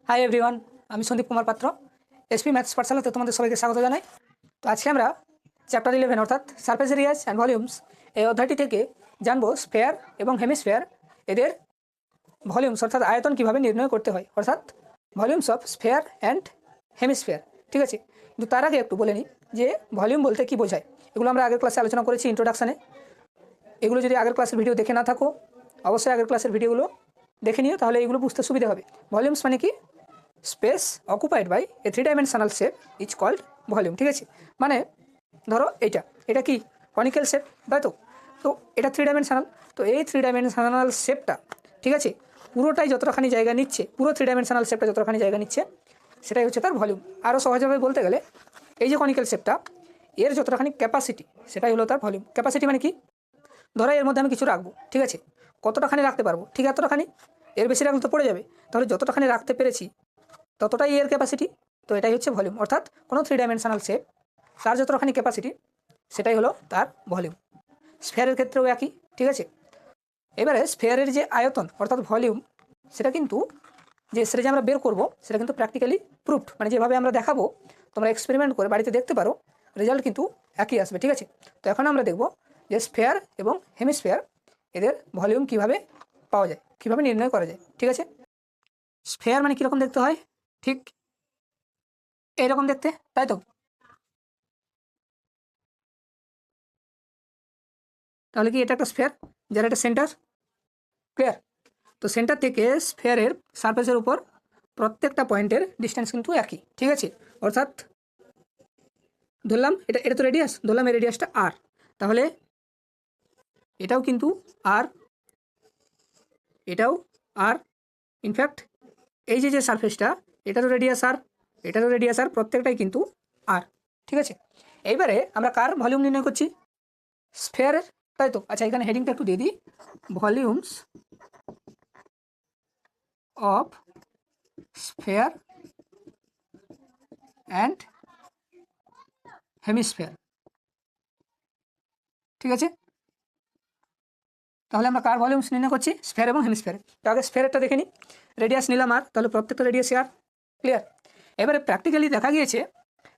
Hi everyone, আমি সন্দীপ কুমার পাত্র, SP maths পাঠশালাতে তোমাদের সবাইকে স্বাগত জানাই। তো আজকে আমরা চ্যাপ্টার 11 অর্থাৎ সারফেস এরিয়াস অ্যান্ড ভলিউমস এই অধ্যায়টি থেকে জানবো স্ফেয়ার এবং হেমিস্ফেয়ার এদের ভলিউমস অর্থাৎ আয়তন কীভাবে নির্ণয় করতে হয়, অর্থাৎ ভলিউমস অফ স্ফেয়ার অ্যান্ড হেমিস্ফেয়ার। ঠিক আছে, কিন্তু তার আগে একটু বলে নিই যে ভলিউম বলতে কী বোঝায়। এগুলো আমরা আগের ক্লাসে আলোচনা করেছি ইন্ট্রোডাকশানে। এগুলো যদি আগের ক্লাসের ভিডিও দেখে না থাকো অবশ্যই আগের ক্লাসের ভিডিওগুলো দেখে নিও, তাহলে এগুলো বুঝতে সুবিধা হবে। ভলিউমস মানে কি? Space occupied by a three dimensional shape is called volume. ঠিক আছে, মানে ধরো এটা কি কনিক্যাল শেপ, তাই তো? তো এটা 3-ডাইমেনশনাল, তো এই 3-ডাইমেনশনাল শেপটা, ঠিক আছে, পুরোটাই যতখানি জায়গা নিচ্ছে, পুরো 3-ডাইমেনশনাল শেপটা যতখানি জায়গা নিচ্ছে সেটাই হচ্ছে তার ভলিউম। আরও সহজভাবে বলতে গেলে এই যে কনিক্যাল শেপটা, এর যতখানি ক্যাপাসিটি সেটাই হলো তার ভলিউম। ক্যাপাসিটি মানে কি? ধরো এর মধ্যে আমি কিছু রাখবো, ঠিক আছে, কতটাখানি রাখতে পারবো? ঠিক এতটাখানি, এর বেশি রাখলে তো পড়ে যাবে। তাহলে যতটাখানি রাখতে পেরেছি ততটাই এর ক্যাপাসিটি, তো এটাই হচ্ছে ভলিউম। অর্থাৎ কোনো 3-ডাইমেনশনাল শেপ তার যতখানি ক্যাপাসিটি সেটাই হলো তার ভলিউম। স্ফেয়ারের ক্ষেত্রেও একই, ঠিক আছে। এবারে স্ফেয়ারের যে আয়তন অর্থাৎ ভলিউম, সেটা কিন্তু সেটা যে আমরা বের করবো সেটা কিন্তু প্র্যাকটিক্যালি প্রুফড, মানে যেভাবে আমরা দেখাবো তোমরা এক্সপেরিমেন্ট করে বাড়িতে দেখতে পারো, রেজাল্ট কিন্তু একই আসবে। ঠিক আছে, তো এখন আমরা দেখব যে স্ফেয়ার এবং হেমিস্ফেয়ার এদের ভলিউম কিভাবে পাওয়া যায়, কিভাবে নির্ণয় করা যায়। ঠিক আছে, স্ফেয়ার মানে কীরকম দেখতে হয়? ঠিক এইরকম দেখতে, তাই তো? তাহলে কি এটা একটা স্ফেয়ার যার একটা সেন্টার, ক্লিয়ার? তো সেন্টার থেকে স্ফেয়ারের সারফেসের উপর প্রত্যেকটা পয়েন্টের ডিস্টেন্স কিন্তু একই। ঠিক আছে, অর্থাৎ ধরলাম এটা তো রেডিয়াস, ধরলাম এই রেডিয়াসটা আর, তাহলে এটাও কিন্তু আর, এটাও আর, ইনফ্যাক্ট এই যে সারফেসটা এটারও রেডিয়াস আর, এটারও রেডিয়াস আর, প্রত্যেকটাই কিন্তু আর। ঠিক আছে, এইবারে আমরা কার ভলিউম নির্ণয় করছি? স্ফেয়ারের, তাই তো? আচ্ছা, এখানে হেডিংটা একটু দিয়ে দিই, ভলিউমস অফ স্ফেয়ার অ্যান্ড হেমিস্ফেয়ার। ঠিক আছে, তাহলে আমরা কার ভলিউমস নির্ণয় করছি? স্ফেয়ার এবং হেমিস্ফেয়ার। তো আগে স্ফেয়ারটা দেখে নিই, রেডিয়াস নিলাম আর, তাহলে প্রত্যেকটা রেডিয়াসে আর, ক্লিয়ার? এবারে প্র্যাকটিক্যালি দেখা গিয়েছে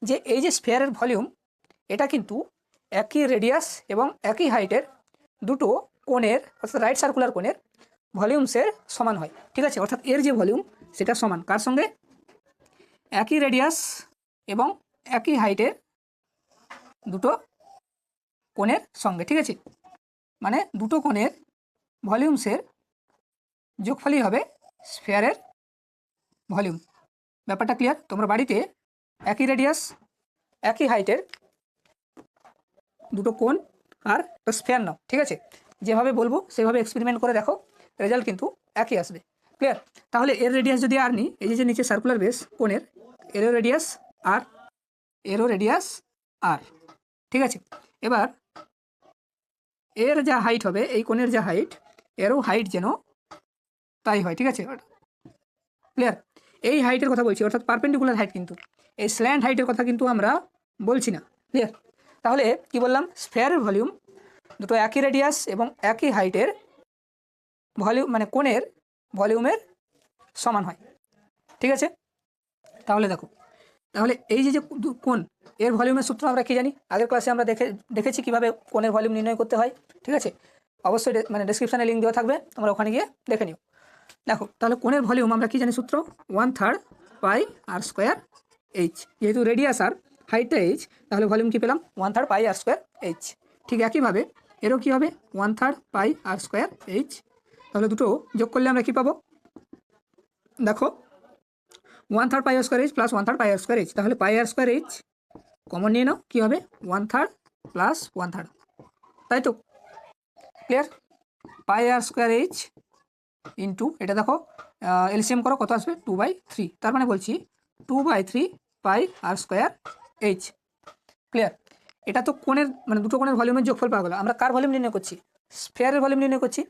যে এই যে স্ফেয়ারের ভলিউম, এটা কিন্তু একই রেডিয়াস এবং একই হাইটের দুটো কোণের অর্থাৎ রাইট সার্কুলার কোণের ভলিউমসের সমান হয়। ঠিক আছে, অর্থাৎ এর যে ভলিউম সেটা সমান কার সঙ্গে? একই রেডিয়াস এবং একই হাইটের দুটো কোণের সঙ্গে। ঠিক আছে, মানে দুটো কোণের ভলিউমসের যোগফলই হবে স্ফেয়ারের ভলিউম। ব্যাপারটা ক্লিয়ার? তোমরা বাড়িতে একই রেডিয়াস একই হাইটের দুটো কোণ আর স্ফেয়ার নাও, ঠিক আছে, যেভাবে বলবো সেভাবে এক্সপেরিমেন্ট করে দেখো, রেজাল্ট কিন্তু একই আসবে। ক্লিয়ার? তাহলে এর রেডিয়াস যদি আর নিই, এই যে নিচে সার্কুলার বেস কোণের, এরও রেডিয়াস আর, এরও রেডিয়াস আর। ঠিক আছে, এবার এর যা হাইট হবে, এই কোণের যা হাইট, এরও হাইট যেন তাই হয়। ঠিক আছে, ক্লিয়ার? এই হাইটের কথা বলছি, অর্থাৎ পারপেন্ডিকুলার হাইট, কিন্তু এই স্ল্যান্ট হাইটের কথা কিন্তু আমরা বলছি না। ক্লিয়ার? তাহলে কি বললাম? স্ফেয়ারের ভলিউম দুটো একই রেডিয়াস এবং একই হাইটের ভলিউম মানে কোণের ভলিউমের সমান হয়। ঠিক আছে, তাহলে দেখো, তাহলে এই যে কোণ, এর ভলিউমের সূত্র আমরা কি জানি? আগের ক্লাসে আমরা দেখেছি কিভাবে কোণের ভলিউম নির্ণয় করতে হয়। ঠিক আছে, অবশ্যই মানে ডেসক্রিপশানে লিঙ্ক দেওয়া থাকবে, তোমরা ওখানে গিয়ে দেখে নিও। দেখো, তাহলে কোণের ভলিউম আমরা কি জানি সূত্র? 1/3 পাই আর স্কোয়ার এইচ। যেহেতু রেডিয়াস আর হাইটটা এইচ, তাহলে ভলিউম কি পেলাম? 1/3 পাই আর স্কোয়ার এইচ। ঠিক একইভাবে এরও কী হবে? 1/3 পাই আর স্কোয়ার এইচ। তাহলে দুটো যোগ করলে আমরা কী পাবো? দেখো, 1/3 পাই আর স্কোয়ার এইচ প্লাস 1/3 পাই আর স্কোয়ার এইচ। তাহলে পাই আর স্কোয়ার এইচ কমন নিয়ে নাও, কী হবে? 1/3 প্লাস 1/3, তাই তো? ক্লিয়ার? পাই আর স্কোয়ার এইচ ইন্টু, এটা দেখো এলসিএম করো, কত আসবে? 2/3। তার মানে বলছি 2/3 পাই আর স্কোয়ার এইচ। ক্লিয়ার? এটা তো কোণের মানে দুটো কোণের ভলিউমের যোগফল পাওয়া গেল। আমরা কার ভলিউম নির্ণয় করছি? স্ফেয়ারের ভলিউম নির্ণয় করছি।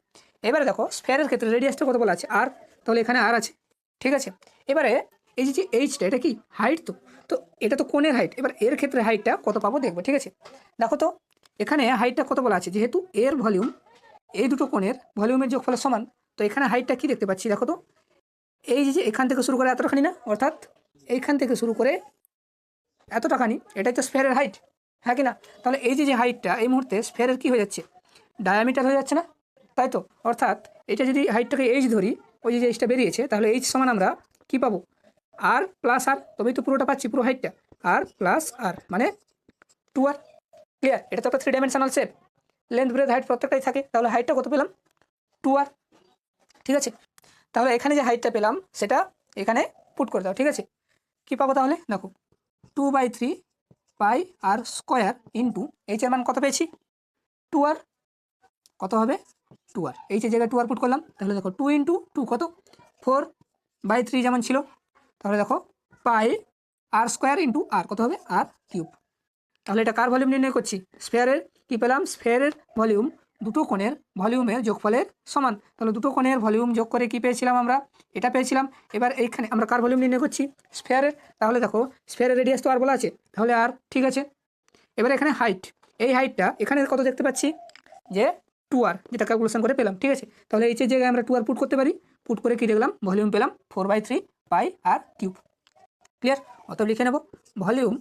এবারে দেখো, স্ফেয়ারের ক্ষেত্রে রেডিয়াসটা কত বলা আছে? আর, তাহলে এখানে আর আছে। ঠিক আছে, এবারে এই যে এইচটা, এটা কি হাইট? তো তো এটা তো কোণের হাইট। এবার এর ক্ষেত্রে হাইটটা কত পাবো দেখবো। ঠিক আছে, দেখো তো এখানে হাইটটা কত বলা আছে? যেহেতু এর ভলিউম এই দুটো কোণের ভলিউমের যোগফলের সমান, তো এখানে হাইটটা কি দেখতে পাচ্ছি? দেখো তো, এই যে এখান থেকে শুরু করে এতটাখানি না, অর্থাৎ এইখান থেকে শুরু করে এতটাখানি, এটাই তো স্ফেয়ারের হাইট, হ্যাঁ কি না? তাহলে এই যে হাইটটা এই মুহূর্তে স্ফেয়ারের কী হয়ে যাচ্ছে, ডায়ামিটার হয়ে যাচ্ছে না, তাই তো? অর্থাৎ এটা যদি হাইটটাকে এইচ ধরি, ওই যে এইচটা বেরিয়েছে, তাহলে এইচ সমান আমরা কী পাবো, আর প্লাস আর, তবেই তো পুরোটা পাচ্ছি, পুরো হাইটটা আর প্লাস আর মানে 2r। ক্লিয়ার? এটা তো একটা 3 dimensional shape, length breadth height প্রত্যেকটাই থাকে, তাহলে হাইটটা কত পেলাম, 2r। ঠিক আছে, তাহলে এখানে যে হাইটটা পেলাম সেটা এখানে পুট করে দাও। ঠিক আছে, কী পাবো তাহলে দেখো, 2/3 পাই আর স্কোয়ার ইন্টু এইচের মান কত পেয়েছি, 2r। কত হবে, 2r। এইচের জায়গায় 2r পুট করলাম, তাহলে দেখো 2 ইন্টু 2 কত, 4/3 যেমন ছিল, তাহলে দেখো পাই আর স্কোয়ার ইন্টু আর কত হবে, আর কিউব। তাহলে এটা কার ভলিউম নির্ণয় করছি, স্ফেয়ারের। কী পেলাম, স্ফেয়ারের ভলিউম দুটো কোণের ভলিউমের যোগফলের সমান। তাহলে দুটো কোণের ভলিউম যোগ করে কী পেয়েছিলাম আমরা, এটা পেয়েছিলাম। এবার এইখানে আমরা কার ভলিউম নির্ণয় করছি, স্ফেয়ারের। তাহলে দেখো স্ফেয়ারের রেডিয়াস তো আর বলা আছে, তাহলে আর, ঠিক আছে। এবার এখানে হাইট, এই হাইটটা এখানে কত দেখতে পাচ্ছি যে 2r, যেটা ক্যালকুলেশন করে পেলাম। ঠিক আছে, তাহলে এইচের জায়গায় আমরা 2r পুট করতে পারি, পুট করে কী দেখলাম, ভলিউম পেলাম 4/3 পাই আর কিউব। ক্লিয়ার? অতএব লিখে নেব volume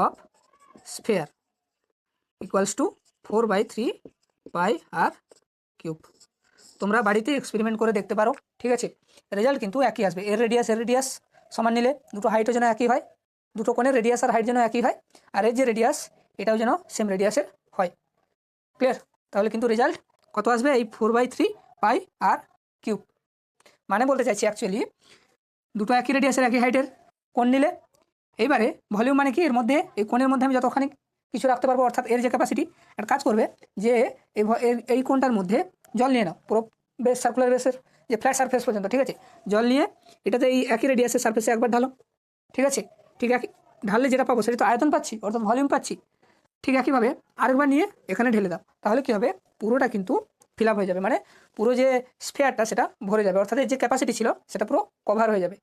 of sphere equals to 4/3 pi r cube. তোমরা বাড়িতে এক্সপেরিমেন্ট করে দেখতে পারো। ঠিক আছে, রেজাল্ট কিন্তু একই আসবে। এর রেডিয়াস সমান নিলে দুটো হাইটও যেন একই হয়, দুটো কোণের রেডিয়াস আর হাইট যেন একই হয়, আর এর যে রেডিয়াস এটাও যেন সেম রেডিয়াসের হয়। ক্লিয়ার? তাহলে কিন্তু রেজাল্ট কত আসবে, এই 4/3 পাই আর কিউব। মানে বলতে চাইছি অ্যাকচুয়ালি দুটো একই রেডিয়াসের একই হাইটের কোণ নিলে, এইবারে ভলিউম মানে কি, এর মধ্যে এই কোণের মধ্যে আমি যতখানি কিছু রাখতে পারবো, অর্থাৎ এর যে ক্যাপাসিটি, একটা কাজ করবে যে এই কোণটার মধ্যে জল নিয়ে নাও, পুরো বেস সার্কুলার বেসের যে ফ্ল্যাট সারফেস পর্যন্ত। ঠিক আছে, জল নিয়ে এটাতে এই একই রেডিয়াসের সারফেসে একবার ঢালো। ঠিক আছে, ঠিক একই ঢাললে যেটা পাবো সেটা তো আয়তন পাচ্ছি, অর্থাৎ ভলিউম পাচ্ছি। ঠিক একইভাবে আরেকবার নিয়ে এখানে ঢেলে দাও, তাহলে কী হবে, পুরোটা কিন্তু ফিল আপ হয়ে যাবে, মানে পুরো যে স্ফেয়ারটা সেটা ভরে যাবে, অর্থাৎ যে ক্যাপাসিটি ছিল সেটা পুরো কভার হয়ে যাবে।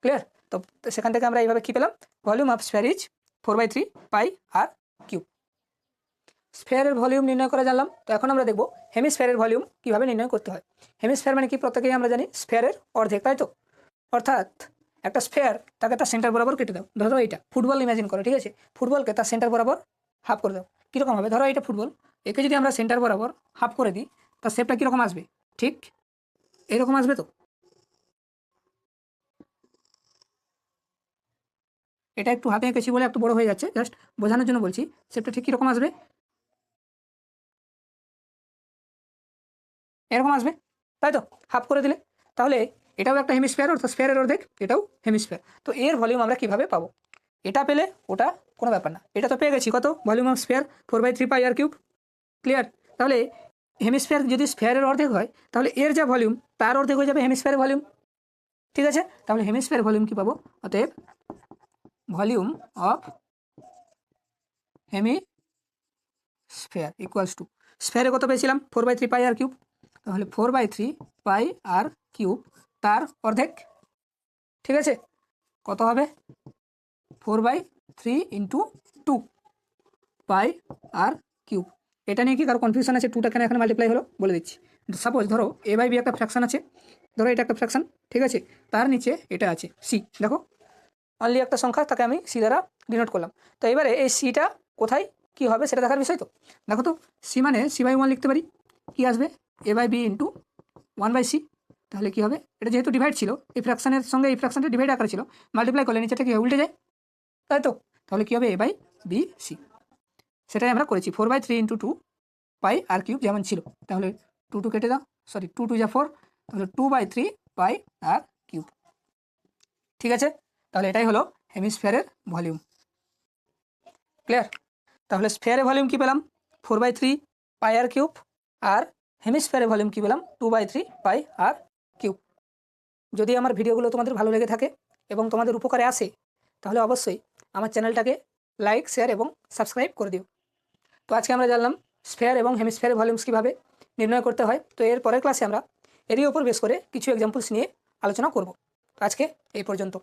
ক্লিয়ার? তো সেখান থেকে আমরা এইভাবে কী পেলাম, volume of sphere is 4/3 pi r cube. স্ফেয়ারের ভলিউম নির্ণয় করা জানলাম। তো এখন আমরা দেখব হেমিস্ফেয়ারের ভলিউম কীভাবে নির্ণয় করতে হয়। হেমিস্ফেয়ার মানে কি, প্রত্যেকেই আমরা জানি স্ফেয়ারের অর্ধেক, তাই তো? অর্থাৎ একটা স্ফেয়ার, তাকে তার সেন্টার বরাবর কেটে দাও। ধরো এইটা ফুটবল ইমাজিন করো। ঠিক আছে, ফুটবলকে তার সেন্টার বরাবর হাফ করে দাও। কীরকম হবে, ধরো এইটা ফুটবল, একে যদি আমরা সেন্টার বরাবর হাফ করে দিই, তার শেপটা কীরকম আসবে, ঠিক এরকম আসবে। তো এটা একটু হাতে এঁকেছি বলে একটু বড় হয়ে যাচ্ছে, জাস্ট বোঝানোর জন্য বলছি, শেপটা ঠিক কীরকম আসবে, এরকম আসবে, তাই তো? হাফ করে দিলে, তাহলে এটাও একটা হেমিস্ফেয়ার, অর্থাৎ স্ফেয়ারের অর্ধেক, এটাও হেমিস্ফেয়ার। তো এর ভলিউম আমরা কীভাবে পাবো, এটা পেলে ওটা কোনো ব্যাপার না, এটা তো পেয়ে গেছি, কত volume of sphere 4/3 pi r cube. Clear? তাহলে হেমিস্ফেয়ার যদি স্ফেয়ারের অর্ধেক হয়, তাহলে এর যা ভলিউম তার অর্ধেক হয়ে যাবে হেমিস্ফেয়ারের ভলিউম। ঠিক আছে, তাহলে হেমিস্ফেয়ার ভলিউম কী পাবো, অতএব ভলিউম অফ হেমিস্ফেয়ার ইকুয়ালস টু, স্ফেয়ারে কত পেয়েছিলাম, 4/3 পাই আর কিউব, তাহলে 4/3 পাই আর কিউব তার অর্ধেক। ঠিক আছে, কত হবে, 4/3 ইন্টু 2 পাই আর কিউব। এটা নিয়ে কি কারো কনফিউশন আছে, 2টা কেন এখানে মাল্টিপ্লাই হলো বলে দিচ্ছি। সাপোজ ধরো a/b একটা ফ্র্যাকশন আছে, ধরো এটা একটা ফ্র্যাকশন, ঠিক আছে, তার নিচে এটা আছে সি, দেখো অনলি একটা সংখ্যা, তাকে আমি সি দ্বারা ডিনোট করলাম। তো এবারে এই সিটা কোথায় কী হবে সেটা দেখার বিষয়। তো দেখো তো, সি মানে c/1 লিখতে পারি, কি আসবে a/b ইন্টু 1/c। তাহলে কী হবে, এটা যেহেতু ডিভাইড ছিল, এই ফ্র্যাকশনের সঙ্গে এই ফ্র্যাকশনটা ডিভাইড আকারে ছিল, মাল্টিপ্লাই করলে নিচেটা কি উল্টে যায়, তাই তো? তাহলে কী হবে, a/b/c, সেটাই আমরা করেছি, 4/3 ইন্টু 2 পাই আর কিউব যেমন ছিল। তাহলে 2 কেটে দাও, সরি 2 2 যা 4, তাহলে 2/3 পাই আর কিউব। ঠিক আছে, তাহলে এটাই হলো হেমিস্ফেয়ারের ভলিউম। ক্লিয়ার? তাহলে স্ফেয়ারের ভলিউম কী পেলাম, 4/3 পাই আর কিউব, আর হেমিস্ফেয়ারের ভলিউম কী পেলাম, 2/3 পাই আর কিউব। যদি আমার ভিডিওগুলো তোমাদের ভালো লেগে থাকে এবং তোমাদের উপকারে আসে, তাহলে অবশ্যই আমার চ্যানেলটাকে লাইক, শেয়ার এবং সাবস্ক্রাইব করে দিও। তো আজকে আমরা জানলাম স্ফেয়ার এবং হেমিস্ফেয়ারের ভলিউমস কীভাবে নির্ণয় করতে হয়। তো এর পরের ক্লাসে আমরা এরই ওপর বেস করে কিছু এক্সাম্পলস নিয়ে আলোচনা করব। আজকে এই পর্যন্ত।